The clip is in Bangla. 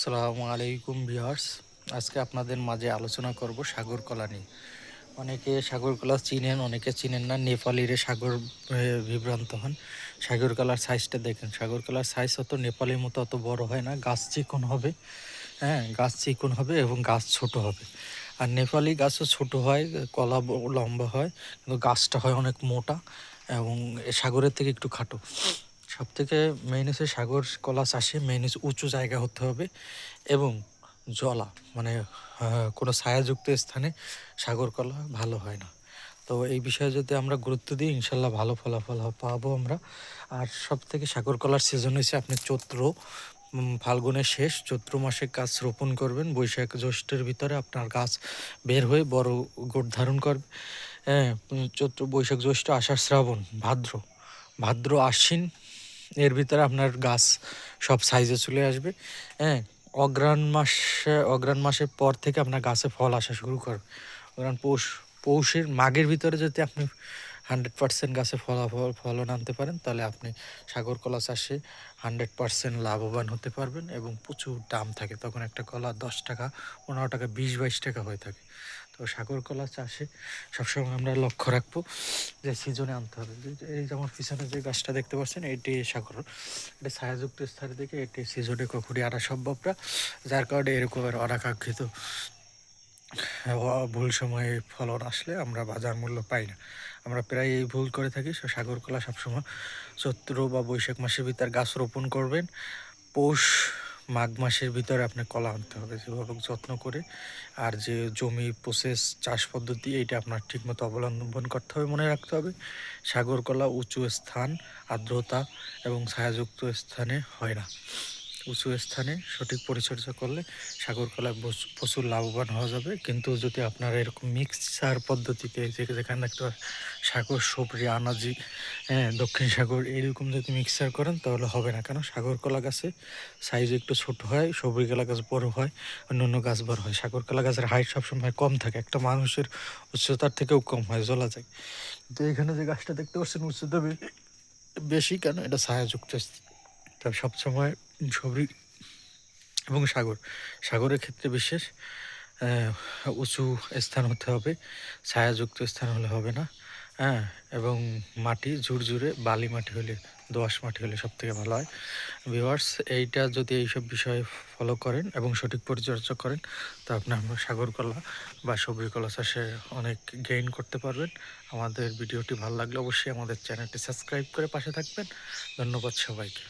আসসালামু আলাইকুম ভিউয়ার্স। আজকে আপনাদের মাঝে আলোচনা করব সাগর কলা নিয়ে। অনেকে সাগর কলা চিনেন, অনেকে চিনেন না। নেপালিরে সাগর বিভ্রান্ত হন। সাগর কলার সাইজটা দেখেন। সাগর কলার সাইজ অত নেপালির মতো অত বড় হয় না। গাছ চিকন হবে, হ্যাঁ, গাছ চিকন হবে এবং গাছ ছোট হবে। আর নেপালি গাছও ছোট হয়, কলা লম্বা হয়, কিন্তু গাছটা হয় অনেক মোটা এবং সাগরের থেকে একটু খাটো। সব থেকে মেইন হচ্ছে সাগর কলা চাষে মেইন হচ্ছে উঁচু জায়গা হতে হবে এবং জলা, মানে কোনো ছায়াযুক্ত স্থানে সাগর কলা ভালো হয় না। তো এই বিষয়ে যদি আমরা গুরুত্ব দিই, ইনশাল্লাহ ভালো ফলাফল পাবো আমরা। আর সব থেকে সাগর কলার সিজন হচ্ছে আপনি চৈত্র ফাল্গুনের শেষ, চৈত্র মাসে গাছ রোপণ করবেন, বৈশাখ জ্যৈষ্ঠের ভিতরে আপনার গাছ বের হয়ে বড় গোট ধারণ করবে। হ্যাঁ, চৈত্র বৈশাখ জ্যৈষ্ঠ আষাঢ় শ্রাবণ ভাদ্র, ভাদ্র আশ্বিন এর ভিতরে আপনার গাছ সব সাইজে চলে আসবে। হ্যাঁ, অগ্রহায়ণ মাসের পর থেকে আপনার গাছে ফল আসা শুরু করবে। পৌষের মাঘের ভিতরে যদি আপনি 100% গাছে ফলন আনতে পারেন, তাহলে আপনি সাগর কলা চাষে 100% লাভবান হতে পারবেন এবং প্রচুর দাম থাকে। তখন একটা কলা 10 টাকা, 15 টাকা, 20-22 টাকা হয়ে থাকে। তো সাগর কলা চাষে সবসময় আমরা লক্ষ্য রাখবো যে সিজনে আনতে হবে। এই যে আমার পিছনে যে গাছটা দেখতে পাচ্ছেন, এটি সাগর, এটা ছায়াযুক্ত স্থানে থেকে এটি সিজনে কখনই আনা সম্ভব না, যার কারণে এরকমের অনাকাঙ্ক্ষিত ভুল সময়ে ফলন আসলে আমরা বাজার মূল্য পাই না। আমরা প্রায় এই ভুল করে থাকি। সাগর কলা সবসময় চৈত্র বা বৈশাখ মাসের ভিতর গাছ রোপণ করবেন। পৌষ মাঘ মাসের ভিতরে আপনার কলা আনতে হবে যেভাবে যত্ন করে। আর যে জমি প্রসেস চাষ পদ্ধতি, এইটা আপনার ঠিকমতো অবলম্বন করতে হবে। মনে রাখতে হবে সাগর কলা উঁচু স্থান, আর্দ্রতা এবং ছায়াযুক্ত স্থানে হয় না। উঁচু স্থানে সঠিক পরিচর্যা করলে সাগর কলায় প্রচুর লাভবান হওয়া যাবে। কিন্তু যদি আপনারা এরকম মিক্সচার পদ্ধতিতে, যেখানে একটা সাগর সবরি আনাজি, হ্যাঁ, দক্ষিণ সাগর, এরকম যদি মিক্সচার করেন তাহলে হবে না। কেন, সাগর কলা গাছে সাইজ একটু ছোট হয়, সবরি কলা গাছ বড় হয়, অন্যান্য গাছ বড় হয়। সাগর কলা গাছের হাইট সবসময় কম থাকে, একটা মানুষের উচ্চতার থেকেও কম হয়, জ্বলা যায়। কিন্তু এখানে যে গাছটা দেখতে পাচ্ছেন উচ্চতা বেশি, কেন, এটা ছায়াযুক্ত। তা সবসময় সবরি এবং সাগরের ক্ষেত্রে বিশেষ উঁচু স্থান হতে হবে, ছায়াযুক্ত স্থান হলে হবে না। হ্যাঁ, এবং মাটি ঝুরঝুরে বালি মাটি হলে, দোআঁশ মাটি হলে সব থেকে ভালো হয়। ভিউয়ার্স, এইটা যদি এইসব বিষয়ে ফলো করেন এবং সঠিক পরিচর্যা করেন, তো আপনার সাগর কলা বা সবরি কলা চাষে অনেক গেইন করতে পারবেন। আমাদের ভিডিওটি ভালো লাগলে অবশ্যই আমাদের চ্যানেলটি সাবস্ক্রাইব করে পাশে থাকবেন। ধন্যবাদ সবাইকে।